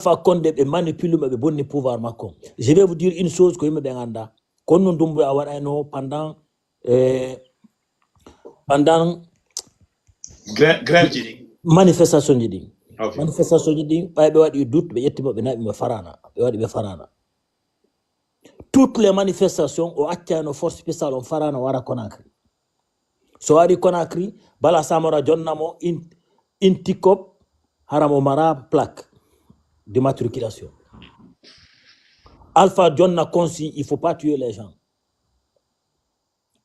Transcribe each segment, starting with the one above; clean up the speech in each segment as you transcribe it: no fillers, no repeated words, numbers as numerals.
Alpha Condé be manipule be bonni pouvoir makko. Je vais vous dire une chose que yimbe be nganda. Konno Dumbuya waɗano pendant grève ji manifestation ji okay. Manifestation ji ɓayɓe waɗi doute ɓe ƴettimo ɓe naɓi ɓe farana ɓe waɗi ɓe farana toutes les manifestations o accano force spéciale on farana wara Conakry so wari Conakry bala Samora jonnamo intikop haramo mara plaque d'immatriculation. Alpha Jonna consigne il faut pas tuer les gens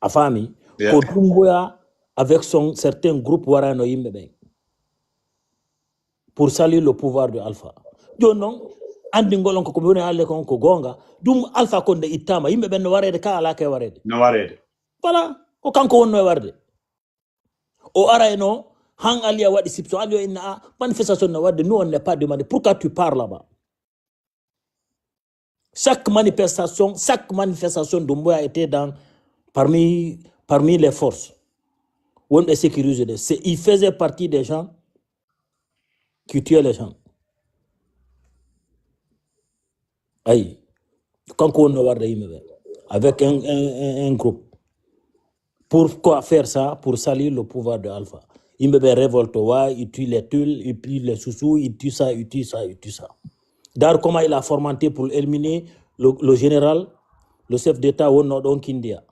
a famille ko Dumbuya avec son certain groupe warano yimɓe ɓen pour saluer le pouvoir de Alpha. Joni noon andi ngolon ko woni halle kon ko gonga dum Alpha Condé ittama yimɓe ɓen no warede ka ala ke warede no warede voilà o kanko wonno e warde o arayno han Aliya waɗi sipso Aliya inna manifestation no warde nous on n'est pas demandé pourquoi tu parles là-bas. Chaque manifestation Dumbuya était parmi les forces on est sécurisé. Il faisait partie des gens qui tuaient les gens. Aïe, quand on va avec un groupe. Pourquoi faire ça? Pour salir le pouvoir de Alpha. Il me révolte, il tue les Tuls, il tue les Soussous, il tue ça. D'ailleurs, comment il a formanté pour éliminer le général, le chef d'État, Kindia.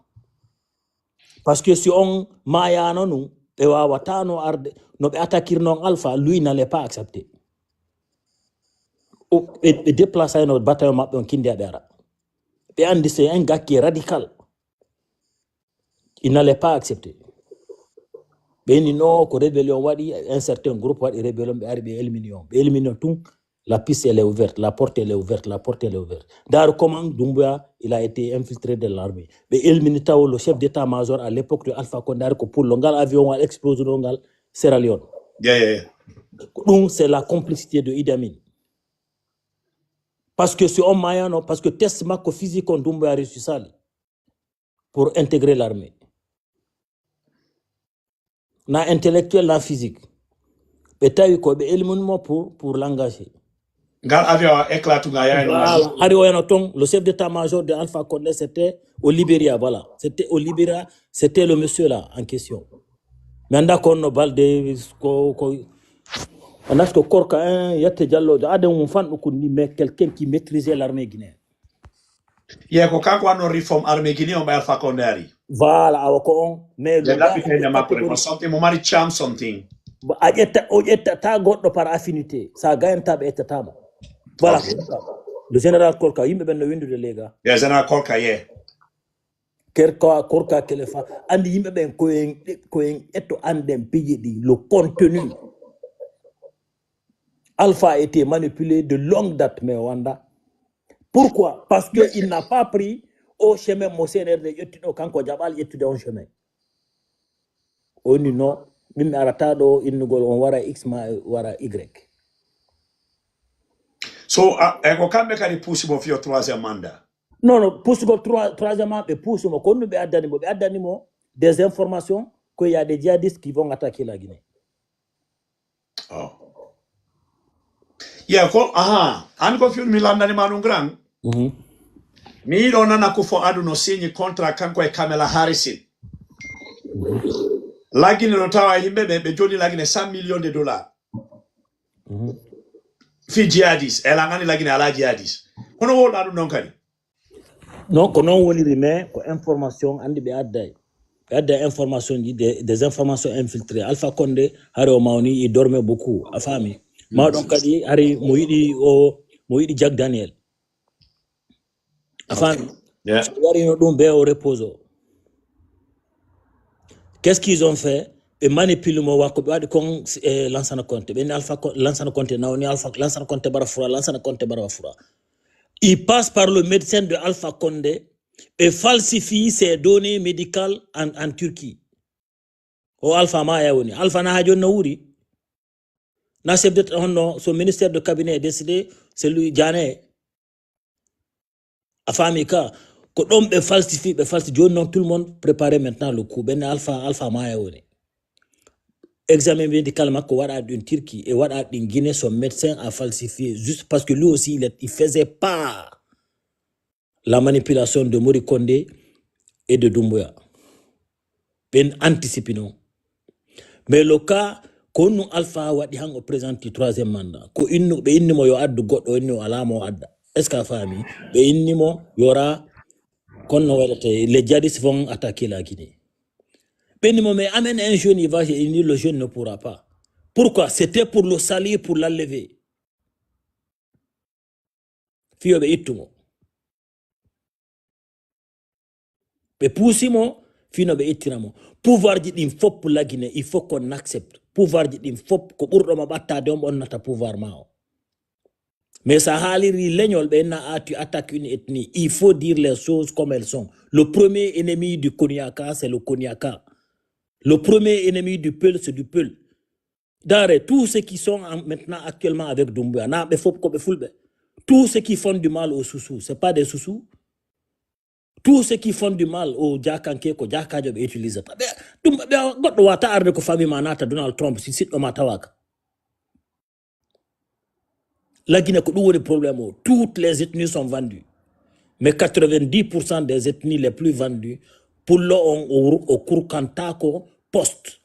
Parce que si on maya non et watano arde no be attaquer non Alpha, lui n'allait pas accepter. Et déplacer notre bataillon map on Kindia dara. Et Andy c'est un gars qui est radical. Il n'allait pas accepter. Ben non ko rébellion wadi un certain groupe wadi rébellion be arrivé éliminer tout. La piste elle est ouverte, la porte elle est ouverte. D'ailleurs, comment Dumbuya il a été infiltré de l'armée. Mais El Minitao, le chef d'état-major à l'époque de Alpha Condé, pour l'ongal avion a explosé l'ongal Sierra Leone. Donc c'est la complicité de Idi Amin. Parce que c'est un moyen, parce que test marque physique on Dumbuya a reçu ça pour intégrer l'armée. Na intellectuel, na physique. Peut-être qu'on a éliminé pour l'engager. Le chef d'état-major de Alpha Condé, c'était au Libéria, voilà. C'était au Libéria, c'était le monsieur là en question. Maintenant qu'on a balde, on a ce corps qu'un yate diallo, mais quelqu'un qui maîtrisait l'armée guinéenne. Il y a quelqu'un qui réforme l'armée guinéenne au Alpha Condé. Voilà, mais le gars, par affinité, ça gagne tab et tab. Voilà. Le général Korka, il me ben le windu de lega. Le général Korka, Korka Kelefa, and il me ben koen eto andem pigi di le contenu. Alpha a été manipulé de longue date, mais Wanda. Pourquoi? Parce qu'il n'a pas pris au chemin Mossener de Yotino Kanko Jabal étudié en chemin. On non, même aratado, il nous on wara X ma wara Y. So, quand est-ce possible pour le troisième mandat? Non, possible troisième mandat, mais possible. Quand nous avons des informations qu'il y a des djihadistes qui vont attaquer la Guinée. Oh. Yeah, on confirme Milanda ni Manungrang. Mi dona na kufo adu no signi contrat kanko e Kamala Harris. La Guinée notawa himbe be joni la Guinée $100 millions. Fi djihadis elangani la Guinée ala djihadis kono wol adu non kadi non kono woni rime ko information andi be adda information des informations infiltrées. Alpha Condé haro mawni il dormait beaucoup a fami ma don kadi hari mo yidi Jack Daniel a fami wari no dum be au repos. Qu'est-ce qu'ils ont fait? Et manipule mo wako be kon Lansana Conté ben Alpha Lansana Conté nawni Alpha Lansana Conté barafura. Il passe par le médecin de Alpha Condé et falsifie ses données médicales en Turquie. O Alpha Maya woni Alpha na hajon na wuri na chef de son ministère de cabinet est décidé c'est lui Diané a famille ka ko dom be falsifie joni non tout le monde préparer maintenant le coup ben Alpha Maya woni examen médical makko waɗa d'une Turquie et waɗa d'une Guinée, son médecin a falsifié juste parce que lui aussi il faisait pas la manipulation de Mori Kondé et de Doumbouya. Ben anticipe non. Mais le cas ko nous Alpha waɗi han o présente troisième mandat ko innu ɓe innimo yo addu goɗɗo inni o alamo adda est ce que a faami ɓe innimo yora konno waɗate les djihadistes vont attaquer la Guinée. Mais amène un jeune, il va, il dit le jeune ne pourra pas. Pourquoi? C'était pour le salir, pour l'enlever. Fio itumo. Mais pour Simon, fino be itiramo. Pouvoir dit il faut pour la Guinée, il faut qu'on accepte. Pouvoir dit il faut que pour ma batta de on nata pouvoir mao. Mais ça haliri legnol be na tu attaques une ethnie. Il faut dire les choses comme elles sont. Le premier ennemi du Konyaka, c'est le Konyaka. Le premier ennemi du Peul, c'est du Peul. D'arrêt, tous ceux qui sont maintenant actuellement avec Doumbouya, tous ceux qui font du mal aux Soussous, ce n'est pas des Soussous. Tous ceux qui font du mal aux Djakanke, ko Djakajob utilisent pas. Donald Trump, si c'est la Guinée, le problème, toutes les ethnies sont vendues. Mais 90% des ethnies les plus vendues, pour l'on au Kurkantako poste.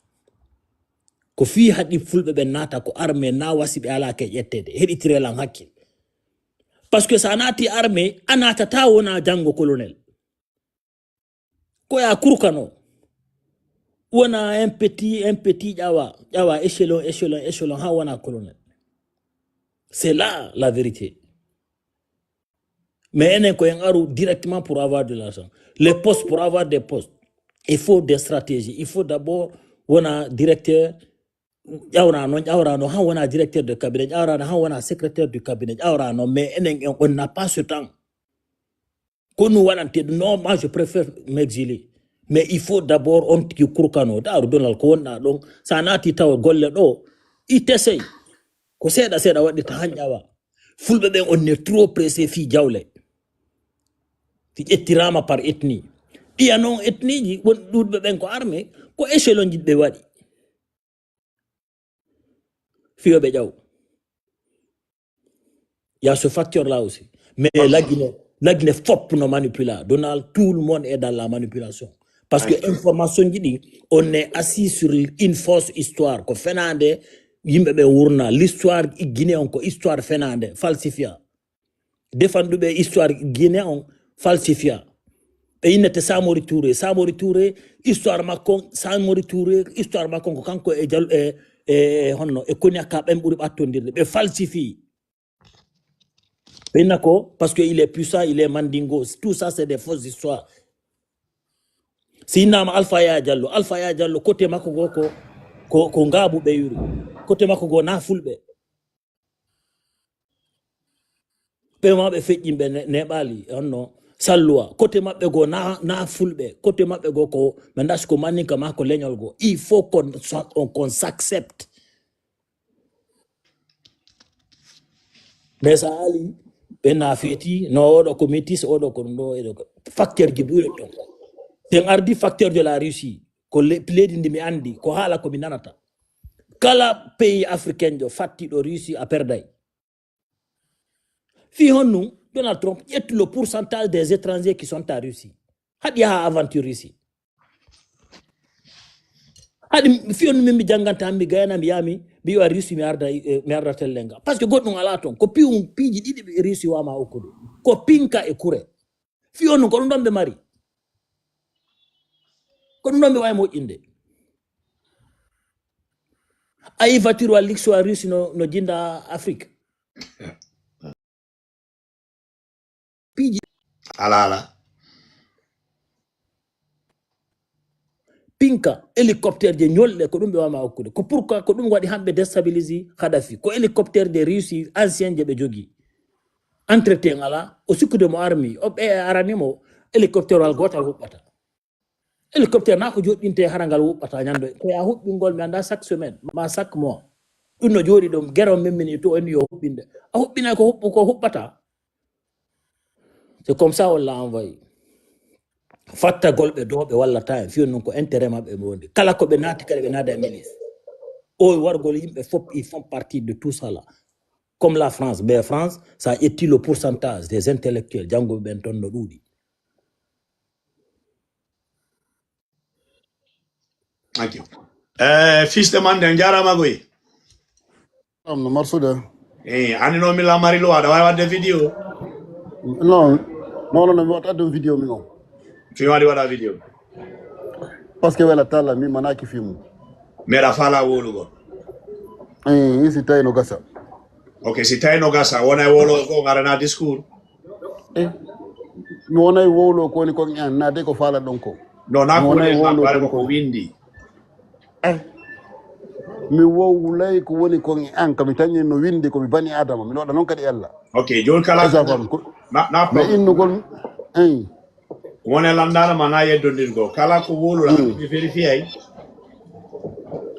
Ko fi hadi fulbe be nata ko armée na wasi be ala ke yettede hedi tirelan hakkil parce que ça nati armée anata ta wona jango colonel ko ya kurkano wona un petit jawa échelon ha wona colonel. C'est là la vérité. Mais enen ko en aru directement pour avoir de l'argent. Les postes, pour avoir des postes, il faut des stratégies. Il faut d'abord wona directeur on a directeur de cabinet, on a secrétaire du cabinet, mais on n'a pas ce temps. Non, moi je préfère m'exiler. Mais il faut d'abord on qui kurkano, donc ça n'a pas golle do, il t'essaye. Ko seda wadi tahanyawa. Fulbe ben on est trop pressé fi jawle. Fi etirama par ethnie. Il y a non ethnie, on doute ben ko armée, ko échelon jidbe wadi. Il y a ce facteur-là aussi. Mais la Guinée faut nos manipuler. Donald, tout le monde est dans la manipulation. Parce que l'information dit, on est assis sur une fausse histoire. L'histoire guinéenne, histoire Fernande, falsifia. Défendre l'histoire guinéenne, falsifia. Et il n'était Samori Touré, histoire Macon, Samori Touré, histoire Macon, quand et Konyaka be falsifie. Parce qu'il est puissant, il est mandingo. Tout ça, c'est des fausses histoires. Si Nam Alpha Ya Diallo, côté Makogo, ko ngabu be yuri. Côté Makogo na fulbe. Pe ma be fejji be nebali, onno. Salwa, côté mabbe go na fulbe, côté mabbe go ko mendas ko maninka mako lenyol go. Il faut qu'on s'accepte. Mais ça ali ben afeti no do committee odo ko ndo edo facteur gi bure ton. C'est ardi facteur de la Russie ko pledi ndimi andi ko hala ko minanata. Kala pays africain do fatti do Russie a perday. Fi honnu Donald Trump est le pourcentage des étrangers qui sont en Russie. Hadi ha aventure Russie. Hadi fi honnu mimi janganta mi gayna mi yami bi wa Russie mi arda tellenga. Parce que goddo ala ton ko piji didi bi Russie wa ma okudo. Ko pinka e kure. Fi honnu ko ndombe mari. Ko ndombe way mo inde. Ay voiture wa lixo a Russie no jinda Afrique. Piji ala pinka hélicoptère de nyolle ko dum be wama okude ko pourquoi ko dum wadi hambe déstabiliser Kadhafi ko hélicoptère de Russie ancien je be jogi entretien ala o sikkude mo army o be aranimo hélicoptère wal gotal hubbata hélicoptère na ko joddinte harangal hubbata nyando ko ya hubbingol mi anda chaque semaine ma chaque mois dunno jodi dum gero memmini to en yo hubbinde a hubbina ko hubbata. C'est comme ça on l'a envoyé. Fatta golbe dobe walla time fi non ko intérêt mabbe mondi kala ko be nati kala be nada milice Ils font partie de tout ça là. Comme la France. Mais France, ça étire le pourcentage des intellectuels. Django Benton Nodudi. Thank you. Fils de Mande, Njara Magoy. No marsude. Ani no mi la marilo ada wa de video. Non, wata de video mi non. Fi wadi wada video. Parce que wala tala mi manaki film. Mera fala wolu go. Isi tay no gasa. Okay, si tay no gasa wona wolo go ngara na school. Mi wona wolo ko ni ko nyan na de ko fala don ko. No na ko ne na ko windi. Mi wo wulay ko woni ko an kam tanni no windi ko mi bani adama mi loda non kadi yalla. Okay, jol kala na mais inno gol wona landana mana yeddondir go kala ko wolu la mi vérifier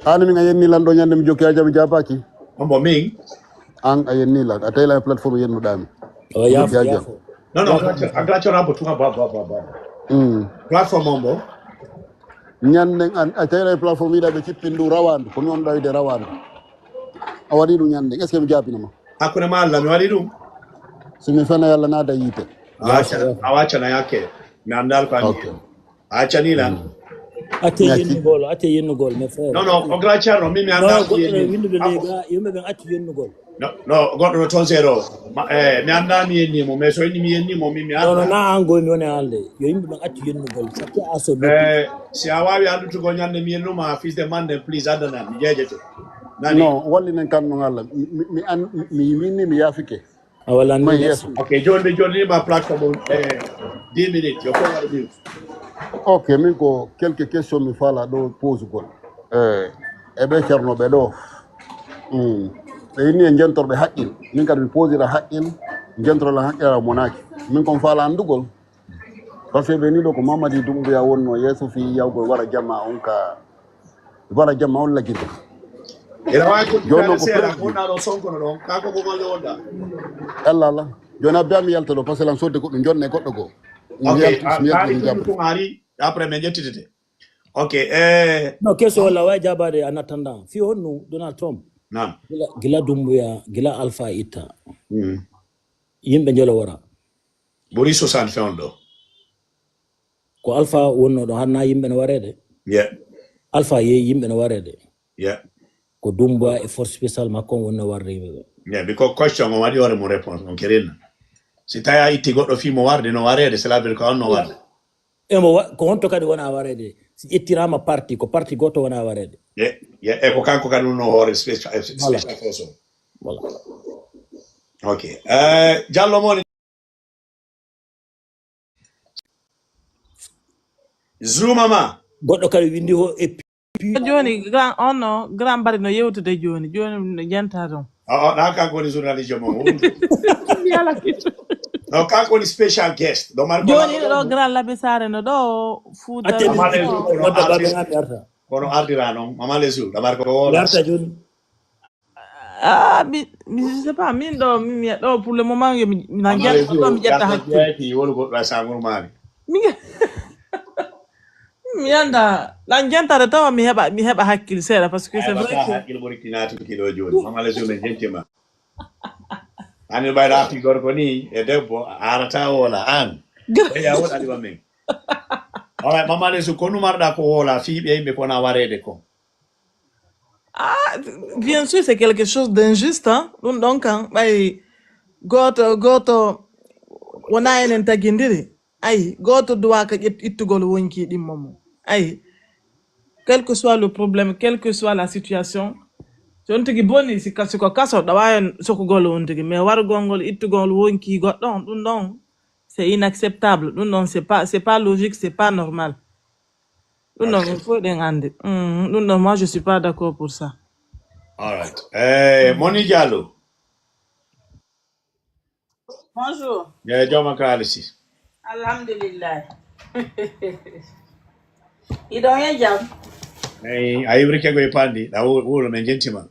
ani mi ngayen ni lando nyande mi jokki ajabi jabaki ombo min an ayen ni la atay la plateforme yenno dami no aglacho rabo tunga ba platform ombo nyande an atay la plateforme ida be cippindu rawandu ko non dawide rawandu awadi du nyande est ce que mi jabinama hakuna malla mi wadi dum simi fana yalla nada yite awacha na yake mi andal ko andi acha ni la ate yenno gol mes frères no oglacho no mi andal yimbe ben ati yenno gol no goddo ton zero mi andal mi yenni mo mais so mi yenni mo mi andal no na ango mi woni alde yo yimbe ben ati yenno gol sakki aso si awawi andu go nyande mi yenno ma fils de Mande please adana mi jejeto non walli nen kan no ngalla mi yafike wala yes. Okay, jolli ma plateforme 10 minutes yo ko wadi. Okay, min ko quelques questions mi fala do pose gol ebe cerno be do ni jentorbe haqqil min kad mi pose la haqqil jentro la haqqira monaki min kon fala andugol parce que be ni do ko Mamadi Doumbouya wonno yeso fi yawgol wara jamma on lagide Era wa ko jono ko sera ko na ro sonko no ka ko golle wonda Allah jona biam yalta do parce que lan sodde ko dum jonne goddo go okay ko mari après me jettite okay no keso wala wa jabade en attendant fi honnu Donald Trump nan gila Doumbouya gila Alpha Ita yimbe jolo wara buri 60 fondo ko Alpha wonno do hanna yimbe no warede Alpha yimbe no warede ko Doumbouya e force spéciale makon wonno warde yimbe because question on wadi ore mo réponse on kerena si taya itti goddo fi mo warde no warede c'est la ko on no warde ko honto kadi wona warede si ittirama parti ko parti goto wona warede e ko kanko kadi no hore special force voilà okay jallo mo Zuma goddo kadi windi ho e joni grand bari no yewtude joni no jenta ton na kanko ni journaliste mo no kanko ni special guest do marko joni do grand labe sare no do fuuta kono ardira non mama lesu do marko ko yarta joni mi je sais pas min do mi do pour le moment mi na jetta do mi jetta hakki wolu go do sangol mari mi anda lan jentare tawa mi heba hakkil seeda parce que c'est vrai que hakkil bori tinati kilo joni mama lesu men jentima ani bayda ati gorko ni e debbo arata wala an ya wala di bamen wala mama lesu ko numarda ko wala fi be yimbe ko na warede ko bien sûr c'est quelque chose d'injuste hein donc bay goto wona enen tagindiri ay goto doit ka ittugol wonki dimmamo ay quel que soit le problème quelle que soit la situation on tigi boni si ko kaso da wayen soko golo on tigi mais war gongol ittugol wonki goddo dum don c'est inacceptable dum don c'est pas logique, c'est pas normal dum don faut dengande dum don moi je suis pas d'accord pour ça. All right Moni Diallo bonjour joma kalisi alhamdulillah idon ya jam ayibri ke go pandi da wuro men jentima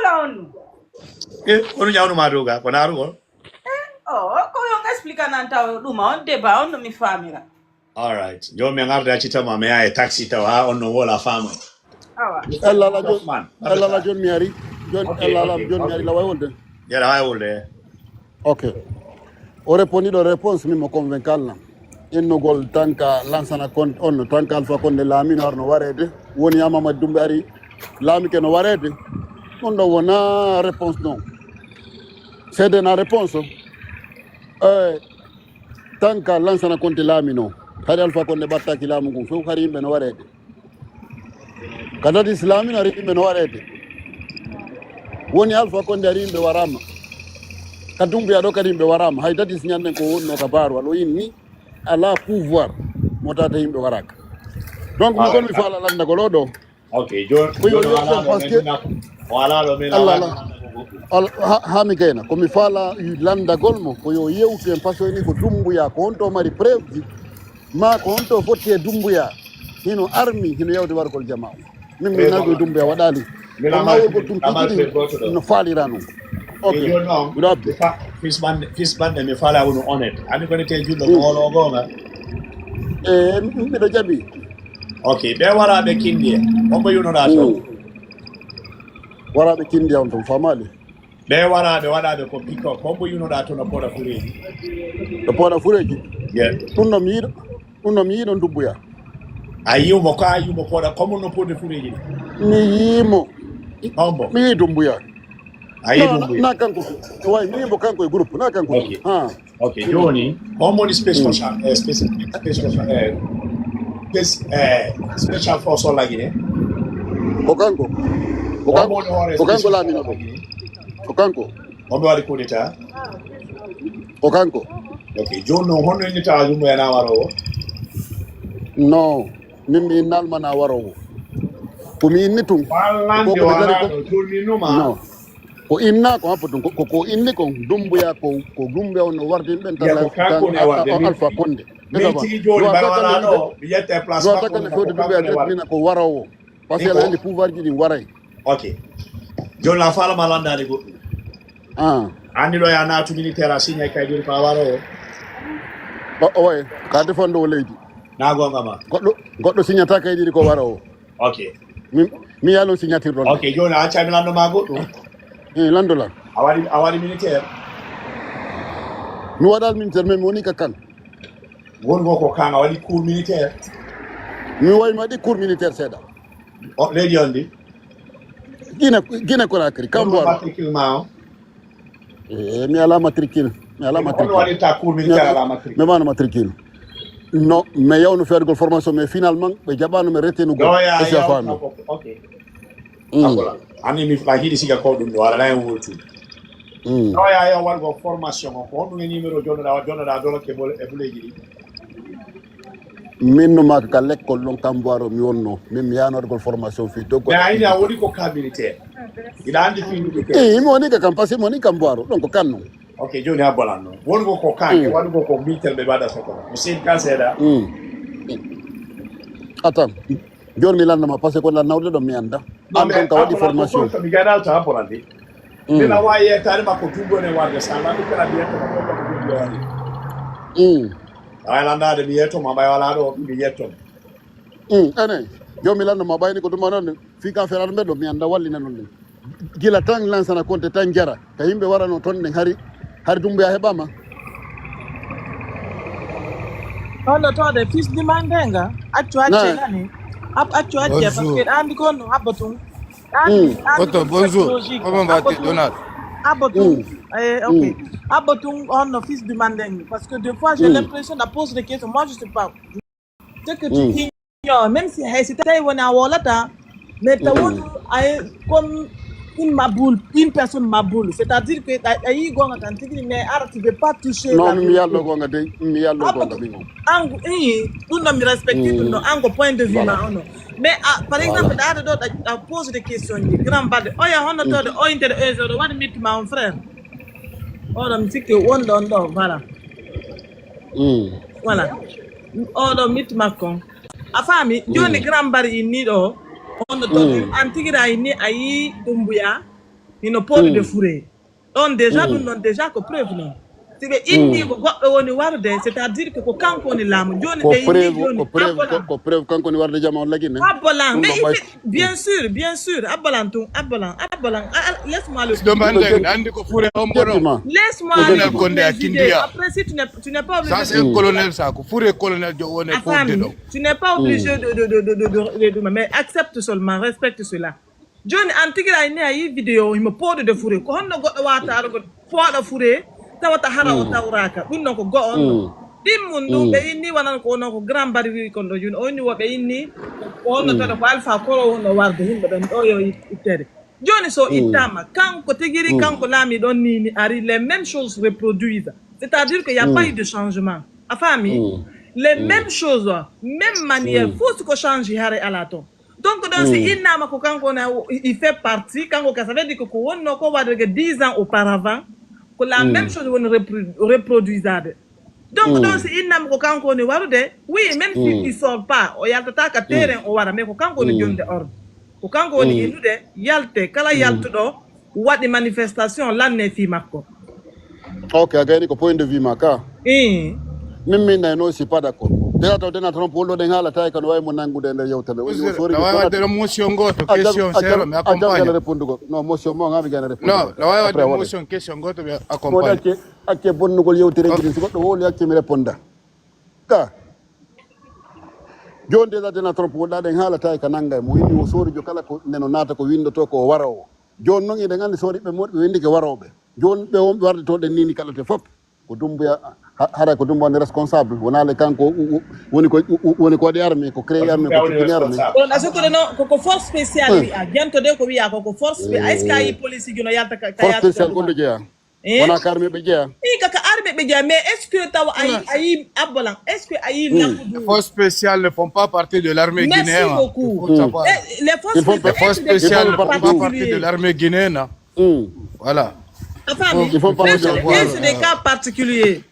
la onu onu jawnu ma doga ko naru ko ko yo explica nanta duma on deba on mi famira all right jo me ngarda chita ma me ay taxi ta ha on no wala fama ella la jon Osman. ella la jon miari jon Okay, ella la okay, jon miari la way wolde Yeah, I will there. ok o respondido réponse mi mo convaincre innugol tanka lansana kon on tanka alfa konde laamino arno warede woni amama dumbe ari laami ke no warede on do wona réponse non c'est de na réponse tanka lansana konte laamino hari alfa konde battaki laamu ngum fof hari yimɓe no warede kadati islamino ari yimɓe no warede woni alfa konde ari yimɓe warama kadumbiya ɗo kadi yimɓe warama hay dati ñanden ko wonno ka baaru aɗo inni ala pouvoir mo tata yimɓe waraka donc mi kon mi faala landagol o ɗo Okay, John. ha mi gayna komi faala landagol mo ko yo yewtu en pasoni ko dumbuya ko honto mari preuve ji ma ko honto fotti e dumbuya hino armi hino yewde wargol jama min mi nago dumbuya waɗali ko mawolgol ɗum tigi no faalira noon ok fisbande mi faala wono honnête andi koni te julɗo ko holo gonga mbiɗo jaɓi ok ɓe waraɓe kindi e hombo yunoɗa to waraɓe kindi on ton famali ɓe waraɓe waɗaɓe ko pikko hombo yunoɗa to no poɗa fureji no poɗa fureji ye ɗum no mi yiɗo dumbuya a yiwmo ko a yiwmo poɗa comme no poɗe fureji ɗi mi yimo hombo mi yi dumbuya a yi dumbuya na kanko way mi yimo kanko e groupe na kanko ok joni hombo special force o lagine ko kanko laamino ɗo ko kanko homɓe waɗi coup d'état ko kanko ok joni noon honno innita dumbuya na warowo non min mi innalmana warowo komi inni tun wallande waraɗo jolminuma non ko inna ko happo tun ko inni kon dumbuya ko dumbe on no warde ɓen tan alpha konde min tigi joni mbaɗa waraɗo mi yetta place takane fewde dumbuya mina ko warowo par ce que andi pouvoir ji ɗin waray ok joni la falama landade goɗɗum andi ɗo ya naatu militaire a signé kay joni ko a warowo oye ka defanɗo o leydi na gonga ma goɗɗo signata kay ɗiɗi ko warowo ok mi yalon signature ɗon ok joni a accami landoma goɗɗum landolan a waɗi militaire mi waɗal militaire mais mi woni ka kan wongo ko kan a waɗi cour militaire mi wawi mi waɗi cour militaire seeɗa leydi on ndi Guinée Conakry Kamboaro matricule ma o mi ala matricule waɗirta cour militaire ala matricule mi mano matricule non mais yawno feergol formation mais finalement ɓe jaɓano mi retenugol esa fami ok anni mi la hiɗi siga ko ɗum ɗo waɗana hen woltude ɗoya yo waɗgo formation o ko honɗum e numéro jonnoɗa doloke e buleji ɗi min no maka ka l'école ɗon Kamboaro mi wonno min mi yanorgol formation fi doggo mais a yini a woni ko cas militaire iɗa andi finduɓe ke mi woni ka kam par ce que mi woni Kamboaro ɗon ko kan non ok joni ha bolan noon wongo ko kan e waɗugo ko militaire ɓe waɗa sokono mi seedi kan seeɗa attends joni mi landama par ce que ko nawde ɗon mi anda an ɗon ka waɗi formation mi gaynalta ha bolan de mina wawi yettade makko tumbone warde sa landu kala mi yettoma ko waɗi awa landade mi yettoma ɓay wala ɗo mi yettoma ene joni mi landama ɓayni ko ɗuma noon fi kan ferade mbeɗo mi anda wallina noon ɗen gila tan lansana compte tan jara ka yimɓe warano toon ɗen hari dumbuya heɓama hono tode fils du mandenga accu acce nani accu acce parce que andi konno habba tum Otto, bonjour. Comment vas-tu, Donald? Abotum, ok. Abotum, on fils du Mandeng. Parce que des fois, j'ai l'impression de poser des questions. Moi, je ne sais pas. Ce que tu ignores, même si c'était un mais tu as comme une personne maboule. C'est-à-dire que tu ne peux pas toucher non, la mi yallo gonga de mi yallo gonga bingo. Nous ne respectons pas point de vue. Mais par exemple, à pose des questions, grand bad. Oh ya, on a tout, oh inter eux, what meet mon frère. Oh, on dit que one don't know, voilà. Voilà. Oh, on meet ma con. A famille, tu es grand bad in need oh. On a tout. Antigra ini ayi dumbuya, il ne peut de fourrer. On déjà nous non déjà que preuve non. sibe indi ko goddo woni warde c'est-à-dire que ko kanko ni lamu joni ko be indi preuve joni abolan ko preuve kanko ni warde jama on lagi ne abolan mais ɗum bien sûr abolan laisse-moi le Demande andi ko Fouré Omboro. Effectivement. laisse-moi Colonel le Condé à préciser. Kindia. Après si tu n'es pas obligé Ça c'est un colonel ça. Ko Fouré colonel de on est pour Afam, dedans. tu n'es pas obligé de mais accepte seulement, respecte cela. John Antigra ine ayi video himo podo de fure ko honno goddo wata ar go podo fure tawata hara o tawraka dum non ko go on dim mun dum be inni wanan ko non ko grand barri ko do jun oni wo be inni ko honno to ko alpha ko honno warde himbe ben do yo ittede joni so itama kanko tegiri kanko lami don ni ari les mêmes choses reproduisent, c'est-à-dire qu'il y a pas eu de changement afami les mêmes choses, même manière, faut ce qu'on change à la ton. Donc, dans ce inama il fait partie, quand ça veut dire que on va 10 ans auparavant, que la même chose on reproduisait. Donc, dans ce inama on est oui, même s'il ne sort pas, il y a un terrain, mais quand on est de ordre. Quand on est de yalte, kala yalte do, ou des manifestations, là n'est fi marco. Ok, agani ko point de vue maka mimi na no si pas d'accord dela to dena trompe wolo de ngala tay kan way mo nangude nder yewtale La wa de motion goto question zéro mais accompagne. non motion mo ngami gana répondre Non, la wa de motion question goto mais accompagne. acce bonnugol yewtere gidi so goddo woli acce mi réponda ka jonde dela dena trompe wolo de ngala tay kan nangay mo windi o sori jo kala ko neno nata ko windoto ko wara o jon non ide ngandi sori be modbe windi ke warobe jon be wombe warde to de nini kala te fop ko dumbuya hara ko dum woni responsable wona le kanko woni ko de armée ko créer armée ko créer armée don asoko no ko force spéciale wi a janto de ko wi ko force est-ce que ay police gino yalta ka force spéciale ko de jeya wona ka armée be jeya kaka armée be jeya mais est-ce que taw ay abolan est-ce que ay Les forces spéciales ne font pas partie de l'armée guinéenne. Merci beaucoup. Les forces spéciales ne font pas partie de l'armée guinéenne. Voilà. Il faut parler de des cas particuliers.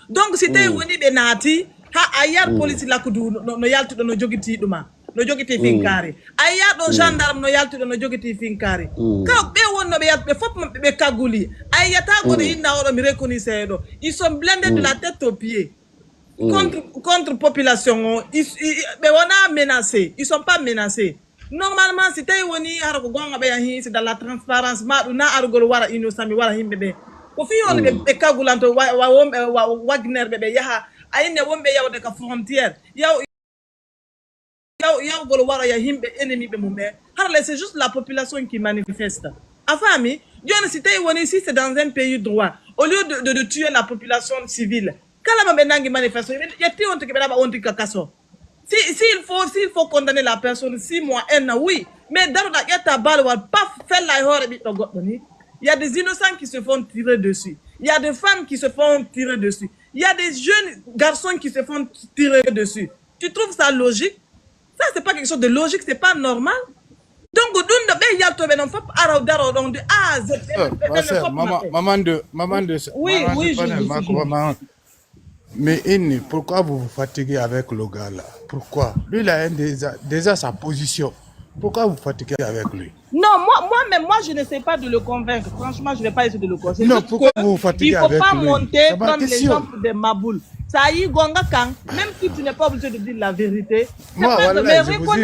Donc si tu woni be nati ha ayar police la kudu no yaltudo no jogiti duma no jogiti finkari ayar do gendarme no yaltudo no jogiti finkari ka be wonno be yalbe fop be kaguli ayata go de inna o mi reconnaissé do ils sont blindés de la tête aux pieds contre population be wona menacé ils sont pas menacés. Normalement si tay woni har ko gonga be yahi c'est dans la transparence ma do na argol wara innocent mi wara himbe be ko fi on be kagulanto Wagner be yaha ayne wombe yawde ka frontière yaw gol wara ya himbe ennemi be mumbe har c'est juste la population qui manifeste afami Dieu si tay woni si c'est dans un pays droit au lieu de tuer la population civile kala ma be nangi manifeste yati on te ke ba on te kakaso. S'il faut condamner la personne 6 mois, 1 an, oui. Mais dans la yata balle, pas faire la horde. Il y a des innocents qui se font tirer dessus. Il y a des femmes qui se font tirer dessus. Il y a des jeunes garçons qui se font tirer dessus. Tu trouves ça logique? Ça, c'est pas quelque chose de logique, c'est pas normal. Donc, maman de oui, mais pourquoi vous vous fatiguez avec le gars là? Pourquoi? Lui, il a déjà sa position. Pourquoi vous fatiguez avec lui? Non, moi, je ne sais pas de le convaincre. Franchement, je ne vais pas essayer de le convaincre. Non, pourquoi vous vous fatiguez avec lui? Il ne faut pas monter, prendre l'exemple de Maboul. Ça y est, Gonga Kang, même si tu n'es pas obligé de dire la vérité. Moi, voilà, je vous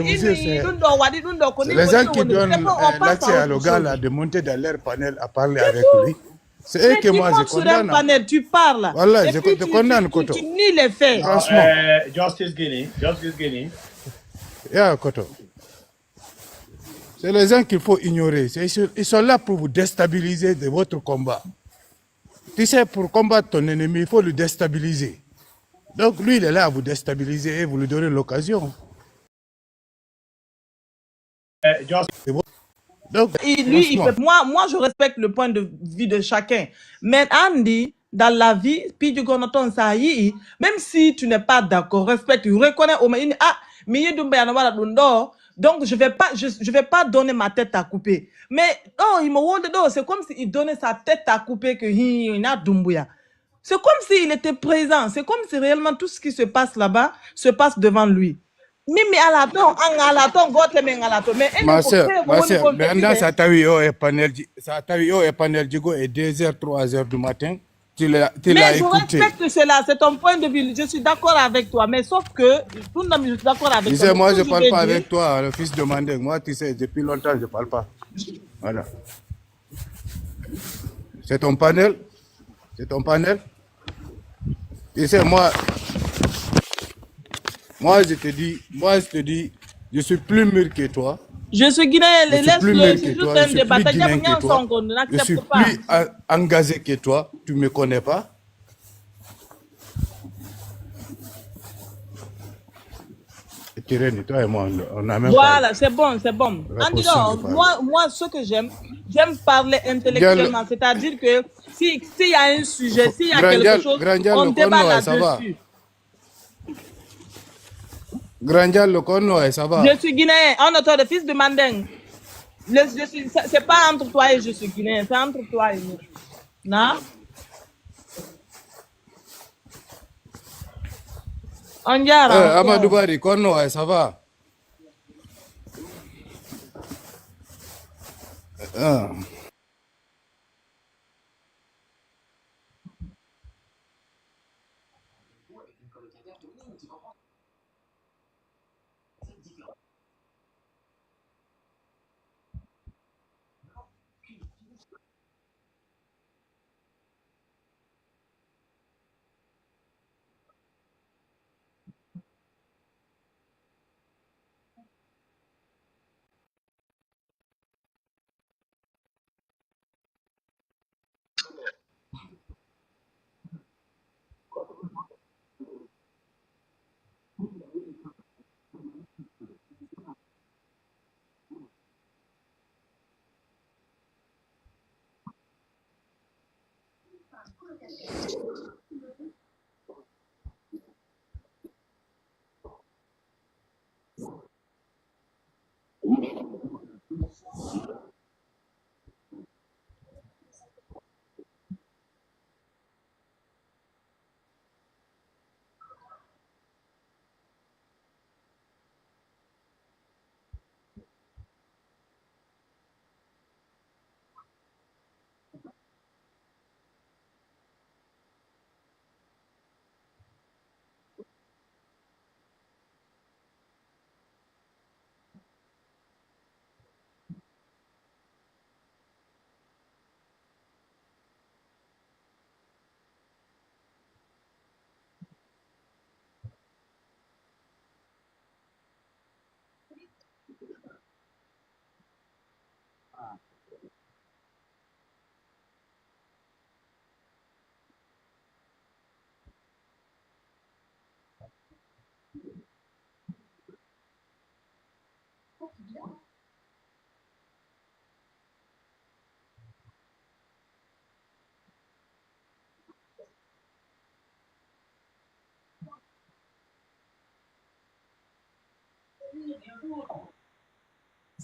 dis, c'est les gens qui donnent l'accès à le gars là de monter dans leur panel à parler avec lui. C'est eux que moi je condamne. Panel, tu parles. Voilà, je condamne Koto. Tu nies les faits. Franchement. Justice Guinea. Yeah, Koto. C'est les gens qu'il faut ignorer. Ils sont là pour vous déstabiliser de votre combat. Tu sais, pour combattre ton ennemi, il faut le déstabiliser. Donc lui, il est là à vous déstabiliser et vous lui donnez l'occasion. Donc, moi, je respecte le point de vue de chacun. Mais Andy, dans la vie, même si tu n'es pas d'accord, respecte, reconnais au moins, donc je vais pas donner ma tête à couper. Mais c'est comme s'il donnait sa tête à couper que c'est comme s'il était présent. C'est comme si réellement tout ce qui se passe là-bas se passe devant lui. Mimi alaton, ang alaton, gote men alaton. Mais enen ko kaya ko Ma woni sœur, compétit maintenant de. ça t'a eu au panel, ça t'a eu au panel Digo et 2h, 3h du matin. Tu l'as Mais je écouté. respecte cela, c'est ton point de vue. Je suis d'accord avec toi. Mais sauf que, tout le monde, je suis d'accord avec Tu toi. sais, Mais ce moi que je je parle vais pas dire, avec toi, le fils de Mandeng. Moi, tu sais, depuis longtemps je parle pas. Voilà. C'est ton panel. C'est ton panel. Tu sais, je te dis, je suis plus mûr que toi. je suis guinéen, Je suis plus laisse-le, mûr c'est que juste toi. Je un suis débat. plus T'as déjà guinéen que bien toi. son qu'on Je suis n'accepte pas. plus engagé que toi. Tu me connais pas. Et Thierry, toi et moi, on n'a même pas Voilà, c'est bon, c'est bon. la En position de disant, parler. moi, ce que j'aime parler Diallo, intellectuellement. C'est-à-dire que s'il y a un sujet, s'il y a quelque chose, Grand on Diallo, débat Konno, ça va. là-dessus. Grand Diallo, Konno, ça va. Je suis guinéen, on est le fils de Mandeng. C'est pas entre toi et je suis guinéen, c'est entre toi et nous. Non? On dirait Amadou encore. Bari, Konno, ça va. Ah.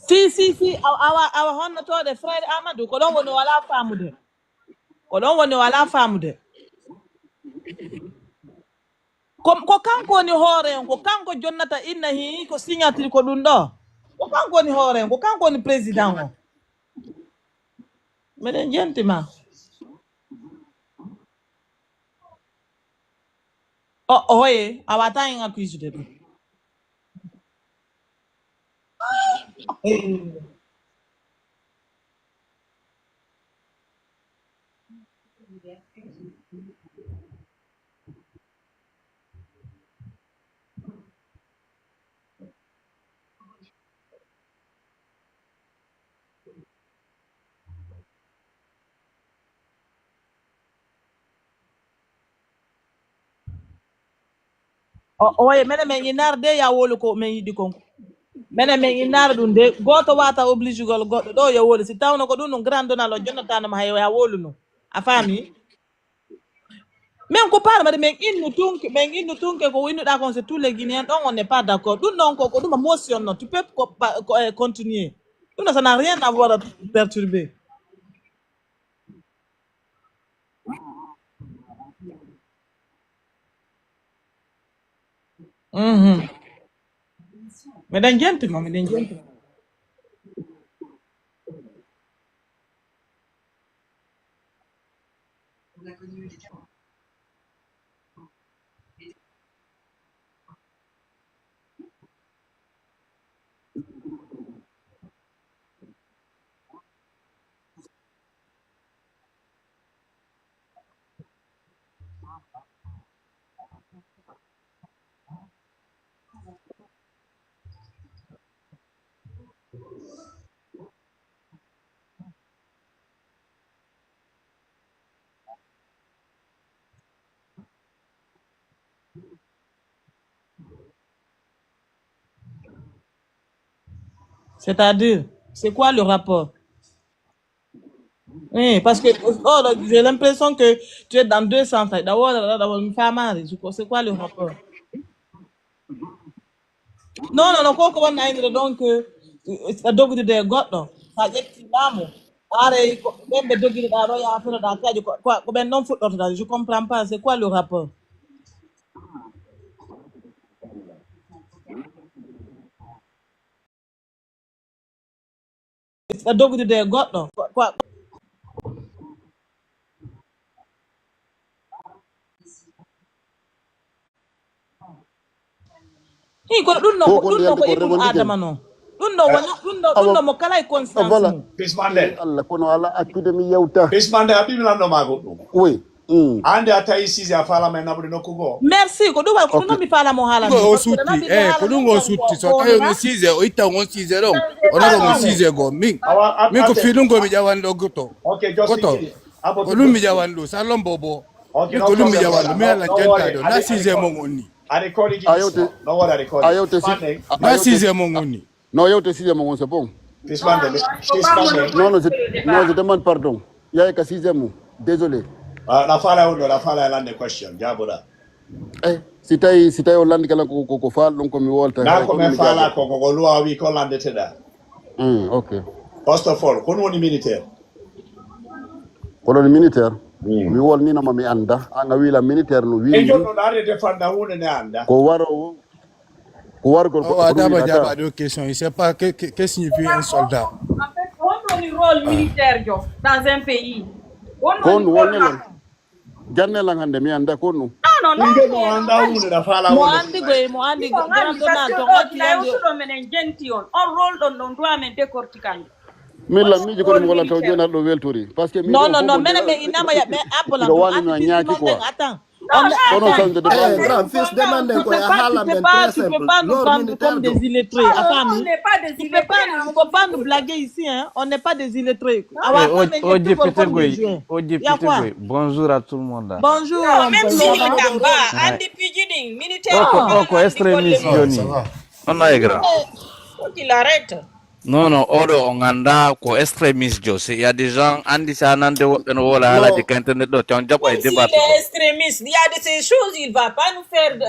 Si, our honor to the Friday Amadou, ko don woni wala famude. Ko don woni wala famude. Ko kanko ni hore ko kanko jonnata inna hi ko signature ko dun do. Ko kanko ni hore ko kanko ni président o. Meden gentleman. Oye, awata yin accuse de. Oye, mene men yinar de ya wolu ko men yidi kon. Mene men yinar dun de goto wata oblige gol goddo do ya wolu si tawno ko dun grando na lo jonnata no hay ya wolu no. A fami? Men ko parle men innu tunke ko innu da kon c'est tous les Guinéens donc on n'est pas d'accord. Dun non ko dun motion non, tu peux continuer. Dun ça n'a rien à voir à perturber. Mhm. Meden gente mo, meden gente. C'est-à-dire, c'est quoi le rapport? Oui, parce que j'ai l'impression que tu es dans deux sens. D'abord, une femme, c'est quoi le rapport? Non, koko on a donc a dogude de goddo. Ha yetti lamo. Are bembe dogude da do ya fere da kaji ko ben non fuddo da je comprends pas c'est quoi le rapport? A dogude de goddo. Ko dun no ko ibnu adama no. Dun no mo kala conscience voilà mo. Pismande. Allah kono ala accude mi yewta Pismande habibi lando mago. oui Ande ata isizi afala men nabude nokugo. Merci ko do ba ko no mi fala mo hala. Ngo osuti kulungo osuti so tayo ngisize oita ngisize ro ona ngo ngisize go mi ko filungo mi jawando goto Okay, just goto kulumi jawando salombobo Okay, mi kulumi jawando mi ala jenta do na size mo ngoni I record it. Ayote. No what I record. Ayote si Pismande. na size mo ngoni non yewte sixième mo c'est bon Pismande. Pismande. non je demande pardon yaay ka sixième mo désolé La fala lande question. Jaboda. si tay o landi kala ko faal donc mi wolta Na ko men fala ko loi wi ko lande teda. ok First of all, kono woni militaire. kolon militaire mi wolni no mi anda anga wila militaire no E wi jono na re defanda hunde ne anda. ko wargol oh adaba jaba de question il sait pas que signifie un soldat En fait, on a un rôle militaire dans un pays. kon wonnelen jannela hande mi anda konno Non, Inge mo anda hunde da fala Mo hunde. andi go grando na to on rôle don doit men décortiquer. milla miji ko mi wala taw jona do weltori parce que mi non mais inama ya mais apple do wani no nyaaki quoi attends kono sande de grand fils demande ko ya hala men tu peux pas nous prendre comme des illettrés. On n'est pas des illettrés. Il ne faut pas nous blaguer ici, hein. On n'est pas des illettrés. Bonjour à tout le monde. Bonjour. Même si il est en bas, Andy Pidgening, militaire. Extrémiste Johnny. On a grand. Faut qu'il arrête. Non, odo onganda ko extrémiste jo. Il y a des gens andi sanande no wala ala de internet do ton jabo ay débat. Il est extrémiste. Il y a de ces choses, il va pas nous faire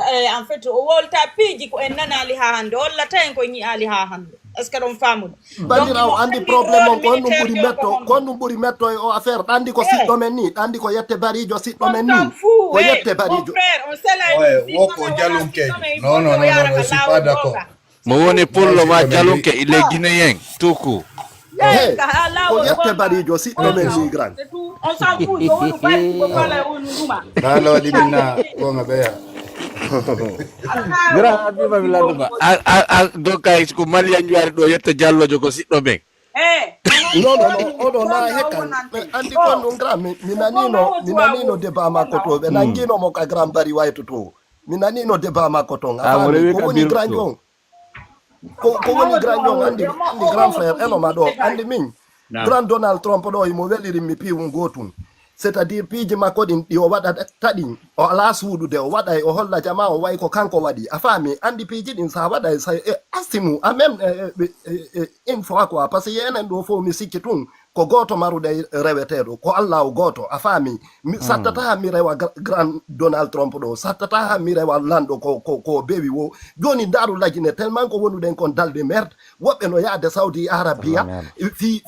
en fait au Walter Pidge ko enana ali ha hande. Wala tan ko ni ali ha hande. Est-ce que on famu? Bandiraw andi problème on ko no buri metto o affaire andi ko siddo men ni andi ko yette barijo siddo men ni ko yette barijo frère on sait la woko jalunke non je suis pas d'accord Mo woni pour le ma jalunke il est guinéen tout coup ko yette barijo siddo men ni grand on s'en fout on ko fala on nduma dalo di bina ko ngabeya gra abiba biladuba donc ay ko mali anjuari do yette jallo jogo siddo ben non odo na hekan andi ko no grand minanino deba makoto be nangino mo ka grand bari wayto to minanino deba makoto ngafami ko woni grand jong ko woni grand jong andi grand frère enoma do andi min grand Donald Trump do mo weliri mi piwon gotun c'est-à-dire piiji makko din di o wada tadi o ala suudude o wada o holla jama o way ko kanko wadi afami andi piiji din sa wada sa asimu amem une fois quoi parce que yenen do fo mi sikki tun ko goto marude reweteɗo ko Allah o goto a faami sattata ha mi rewa grand Donald Trump ɗo sattata ha mi rewa lanɗo ko bewi wo joni ndaru lagine tellement ko wonuɗen kon dalde merde woɓɓe no yaade Saudi Arabia fi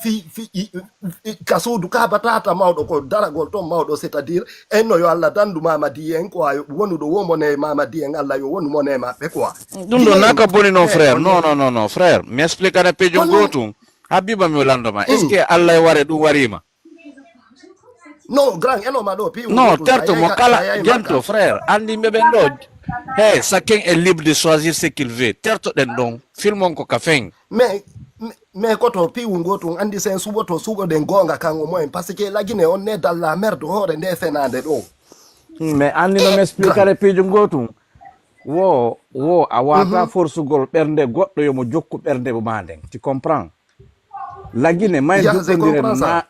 ka suudu kabatata mawɗo ko daragol ton mawɗo c'est à dire enno yo Allah dandu Mamadi en quoi wonuɗo womone Mamadi en Allah yo wonu mone maɓɓe quoi ɗum ɗo naka boni non frère non frère mi explique ane pejo gotum Habiba mi landoma est ce que Allah ware ɗum warima non grand enoma ɗo pi non certes mo kala gento frère andi ɓeɓen ɗo hey chacun est libre de choisir ce qu'il veut terto ɗen ɗon film on ko ka fen mais koto piwu ngoto andi sen suɓoto suɓoɗen gonga kan au moins par ce que lagine on ne dans la merde hoore nde fenade ɗo mais andi no mi expliquare pijo gotum wo a wata forsugol ɓernde goɗɗo yomo jokku ɓernde ma nden tu comprends lagine may duɗodire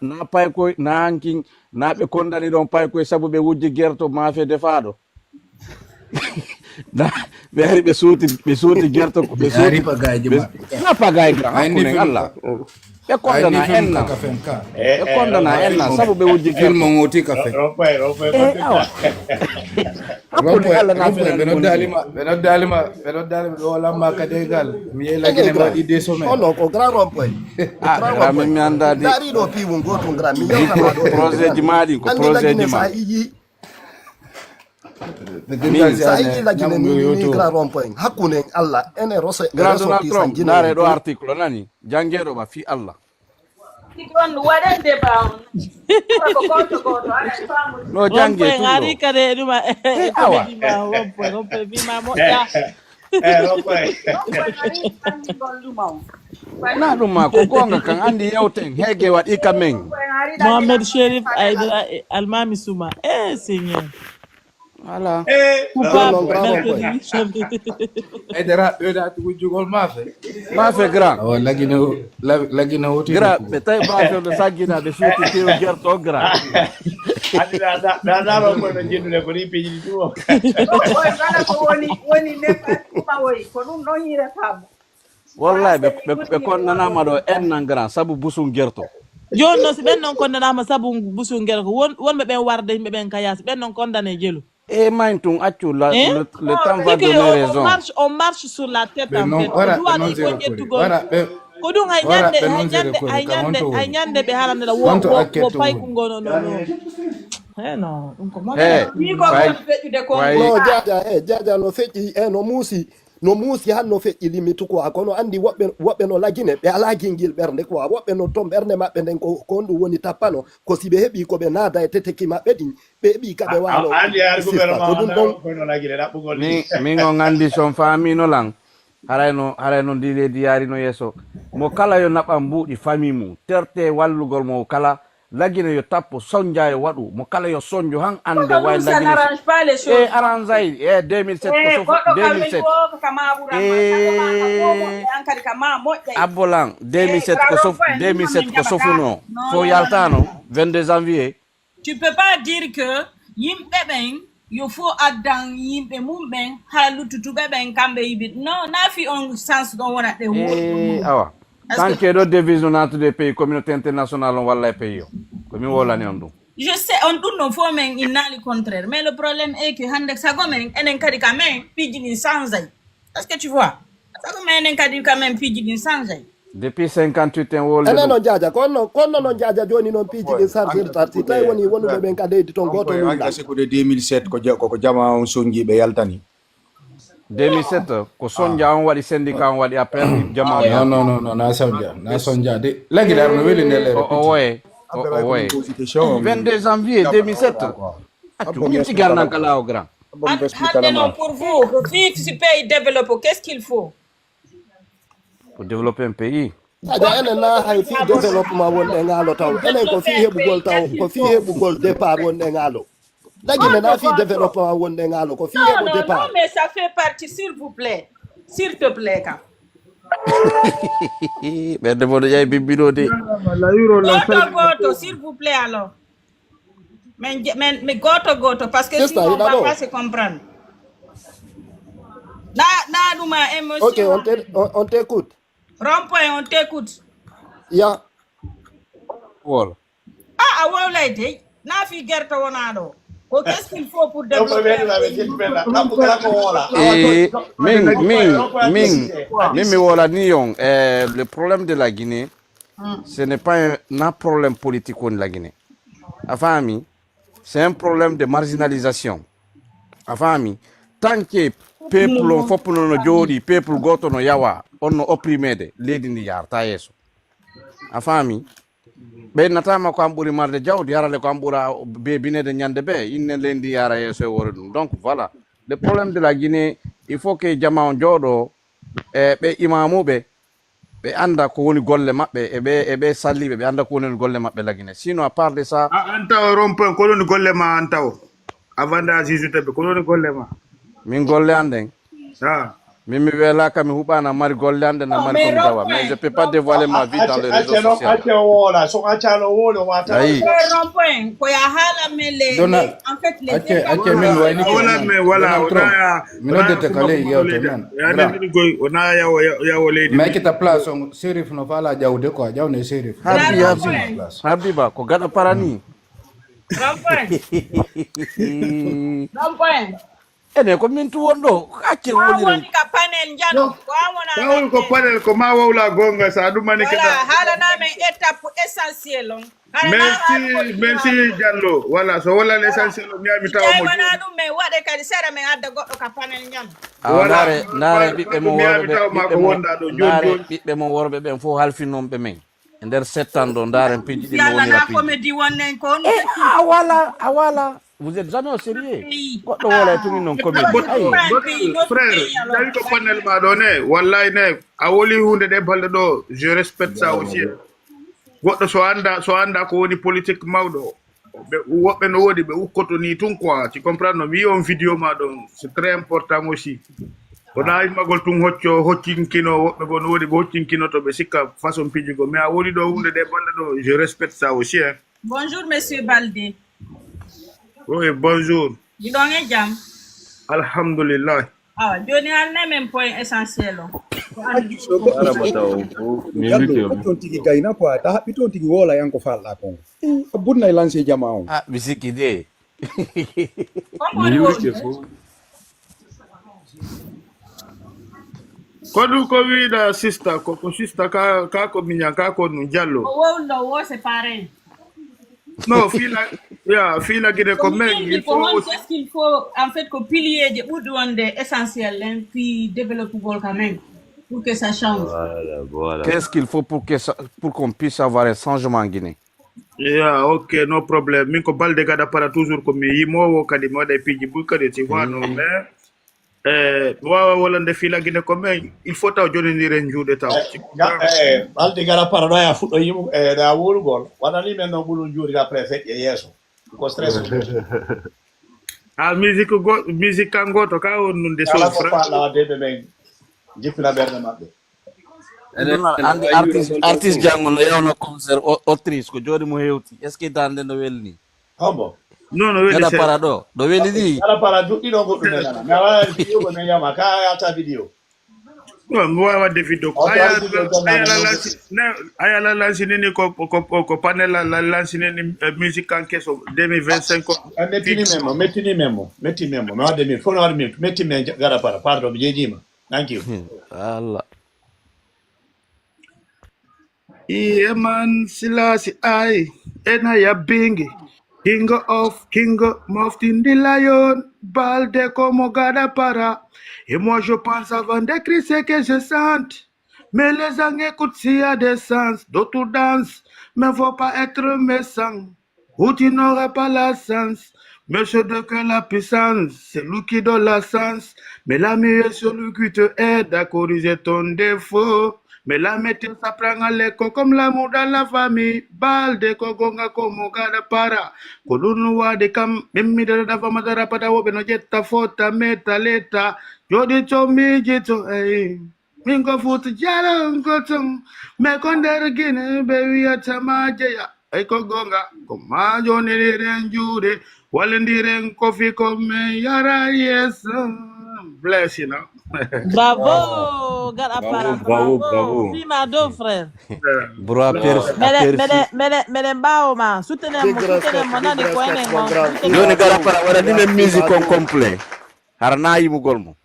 na pay koy na hankin na ɓe kondani ɗon pay koy sabu ɓe wujji gerto maafe defaɗo na ɓe ari ɓe suuti gerto ɓe suuti na pagay gra hakkunen Allah ɓe kondana enna sabu ɓe wujji film ngoti ka fe hakkunen Allah na ɓe dalima ɗo lamma kadegal mi yelagine ma ɗi sommet ono ko grand rond-point mi andadi dari ɗo piwu ngoto grand mi yewtama ɗo projet ji maɗi ko projet ji ma sa yi lagine ni grand rond-point hakkunen Allah ene grand Donald Trump ndare ɗo article nani jangeɗo ma fi Allah no jange ngari kare duma awa rompe bima moƴƴa na ɗum ma ko gonga kan andi yewten hege waɗi kamen Mohamed Sherif Almami Souma Seigneur voilà edera ɓeɗa wujjugol maafe grand lagina hoti grand ɓe tawi bafeɗo saggina ɓe suuti tew gerto grand andi ɗaɗaro kono jennude ko ni peñini ɗum kala ko woni nefawoy ko ɗum ɗon yiretamo wallahi ɓe konnanama ɗo ennan grand sabu busum gerto joni noon si ɓen noon kondanama sabu busum gerto wonɓe ɓen warde yimɓe ɓen kayas ɓen noon kondane jelu et maintenant le temps va donner raison on marche sur la tête en fait ko ɗum hay ñande ɓe haalande ɗa wo pay ko ngono non ɗum ko no jaja no feƴƴi no muusi han no feƴƴi limitu quoi kono andi woɓɓe no lagine ɓe ala gingil ɓernde quoi woɓɓe no ton ɓernde maɓɓe nden ko on ɗum woni tappano ko si ɓe heeɓi koɓe naada e teteki maɓɓe ɗin ɓe heeɓi kaɓe walo min on andi son famino lan harayno ndi leydi yarino yeeso mo kala yo naɓan mbuuɗi famille mum terte wallugol mo kala lagine yo tappo sonja yo waɗu mo kala yo sonjo han ande way lagine arrange ay 2007 abolan 2007 ko sofuno fo yaltano 22 janvier tu peux pas dire que yimɓe ɓen yo fo addan yimɓe mum ɓen ha luttutuɓe ɓen kamɓe yiɓit non nafi on sens ɗon wona ɗe awa tant que ɗo division natude pays communauté internationale on walla e pays o komin wolani on ɗum je sais on ɗum ɗon fo men innali contraire mais le problème est que hande sago men enen kadi quand même piiji ɗin changeay est ce que tu vois sago men enen kadi quand même piiji ɗin changeay depuis 58 en wolde enen noon jaaja konno noon jaaja joni noon piiji ɗin chargirta si tawi woni wonuɓe ɓen ka leydi toon goto wonɗa sekude 2007 ko jama on sonjiɓe yaltani 2007 ko sonja on waɗi syndicat on waɗi appel jama non na sonja de lagui dar no weli ndele o woye 22 janvier 2007 accu ñimti garnan kala o grand hande non pour vous si ce pays développe qu'est-ce qu'il faut pour développer un pays aja enen na hay fi développement wonɗe ngaalo taw enen ko fi heɓugol taw ko fi heɓugol départ wonɗe ngaalo lagine na fi développement wonɗe ngaalo ko fi heɓu départ non mais ça fait partie s'il te plaît kam ɓerde moɗo ƴay bibbino de goto s'il vous plaît alors mais goto parce que sinon on va pas se comprendre na ɗuma émotion ok on t'écoute rond-point on t'écoute ya Voilà. Ah, ouais, là, n'a fi guerre tonado. Qu'est-ce qu'il faut pour développer un pays? Et Ming, voilà, Nyon, le problème de la Guinée, ce n'est pas un problème politique de la Guinée. Enfin, c'est un problème de marginalisation. Enfin, tant que peuple, peuple goto no yawa, on opprimé de, lady ni yar ta yeso. Enfin, be natama ko amburi marde jawdi yarale ko ambura be binede nyande be inne lendi yara yeso e wore dum. Donc voilà, le problème de la Guinée, il faut que jama on jodo be imamube be anda ko woni golle mabbe e be sallibe be anda ko woni golle mabbe la Guinée. Sinon à part de ça anta rompen ko woni golle ma anta o avanda jisute be ko woni golle ma min golle anden Mimi wela kami hubana mari golle ande na mari komi dawa, mais je peux pas dévoiler ma vie dans les réseaux sociaux. En fait, mais kita place on serif no fala jawde ko jawne serif Habiba ko gada parani ene ko min tu wondo acce woni ka panel jano tawul ko panel ko ma wawla gonga sa dum mani kita hala na men étape essentiel on merci Diallo voilà so wala l'essentiel mi ami taw mo wana dum me wade kadi sera men adda goddo ka panel jano nare bibbe mo worbe be fo halfinom be men nder 7 ans do ndaren piji di woni la comédie wonnen ko awala vous êtes jamais au sérieux goddo wala tuni non comédie frère dali ko panel ma do ne wallahi ne a woli hunde de balde do je respecte ça aussi goddo so anda ko woni politique mawdo be wobbe no wodi be ukkoto ni tun quoi tu comprends no mi on vidéo ma do c'est très important aussi wona magol tun hoccinkino wobbe go no wodi be hoccinkino to be sikka façon pijigo mais a woli do hunde de balde do je respecte ça aussi hein. Bonjour monsieur Balde. Oui, bonjour. Dis donc jam. Alhamdulillah. Ah, joni al na même point essentiel on. ton tigi gaina ko ta habiton tigi wola yanko falla ko abunna lancer jama on bisiki de kodu ko vida sister ko sister ka ko minya ka ko nu jallo wo c'est pareil. Non, fila gide ko men il faut qu'est-ce qu'il faut en fait que pilier de boudouande essentiel puis développer quand même pour que ça change. Voilà. Qu'est-ce qu'il faut pour qu'on puisse avoir un changement en Guinée? OK, no problème. Min ko balde gada para toujours ko mi yimo kadi mo day piji bu kadi ti wano mais wala nde fila gine ko men il faut taw joni ni ren juude taw balde gara para do ya fuddo yimu da wolugol wadani men no bulu juuri après fête yeso ko stress musique kangoto ka on nunde so fra la de men jipna berne mabbe artiste jangono yawno concert autrice ko jodi mo hewti est ce que dande no welni hambo non weli se parado do weli di ala parado ino go to nana na wala video go men yama ka ata video mo wa de video ayala lansi ni ko panel la lansi ni musique en keso 2025 metti memo me wa de mi fo no mi metti me gara para pardon mi jejima thank you Allah man silasi ai ena ya bingi King of Moftin the Lion, Balde como gada para. Et moi je pense avant d'écrire ce que je sente. Mais les gens écoutent s'il y a des sens. D'autres dansent, mais faut pas être méchant. Ou tu n'auras pas la sens. Monsieur de que la puissance, c'est lui qui donne la sens. Mais l'ami est celui qui te aide à corriger ton défaut. Mais la météo s'apprend à l'école comme l'amour dans la famille. Balde kogonga como gada para. Kolunu wade kam mimi da fama da rapata wobe no jetta fota meta leta. Jodi chomi jito eh. Mingo futu jala ngotum. Me kondere gine bewi atamaje ya. Ay kogonga komajo niren jude. Walendiren kofi kome yara yes. Bless you know. Bravo, gars apparat, bravo. Fima do frère. Bro Mede mbao ma, soutenez mon nani ko enen mo. Yoni gara para wala ni musique on complet. Harna yi mu golmo.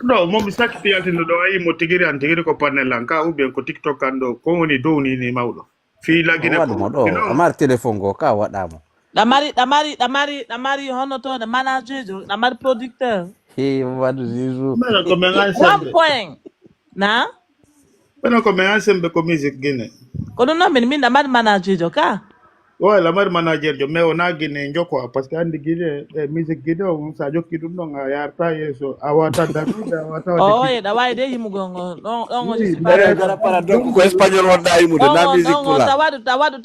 No, moom sakiti yaltino ɗo ayi mo tigiri ko panel lanka ou bien ko TikTok kan ɗo ko woni dow ni mawɗo fi lagine ko ɗo amar téléphone go ka waɗamo ɗamari hono to de manager jo ɗamari producteur waɗu jisu mena ko men an one point na mena ko men an sembe ko musique guine ko ɗum noon min ɗamari manager jo ka ouais lamari manager jo mais wona guine jokko par ce que andi guine musique guine o sa jokki ɗum ɗon a yarta yeeso a wata darude a wata e ɗa wawi de yimugo ngo ɗon gara para donc ko espagnol wonɗa yimude na musique pula tawaɗu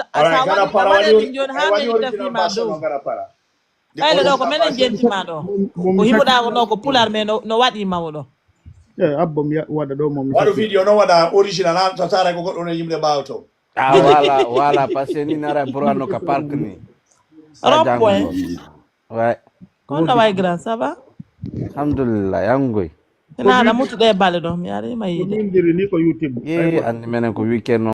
waɗi joni ha min tefima dow ɓayde ɗo ko minen jentima ɗo ko himuɗa ɗo ko pular mais no waɗima o ɗo abbo mi waɗa ɗo momi waɗu vidéo noon waɗa original ha so tara ko goɗɗo no yimɓe ɓawa to voilà parce que ni nara brano ka park ni rond-point ouais konno way grand ça va alhamdulillah yangoy tena aɗa mutuɗe balle ɗo mi ari ma yiide ko min diri ni ko YouTube andi menen ko weekend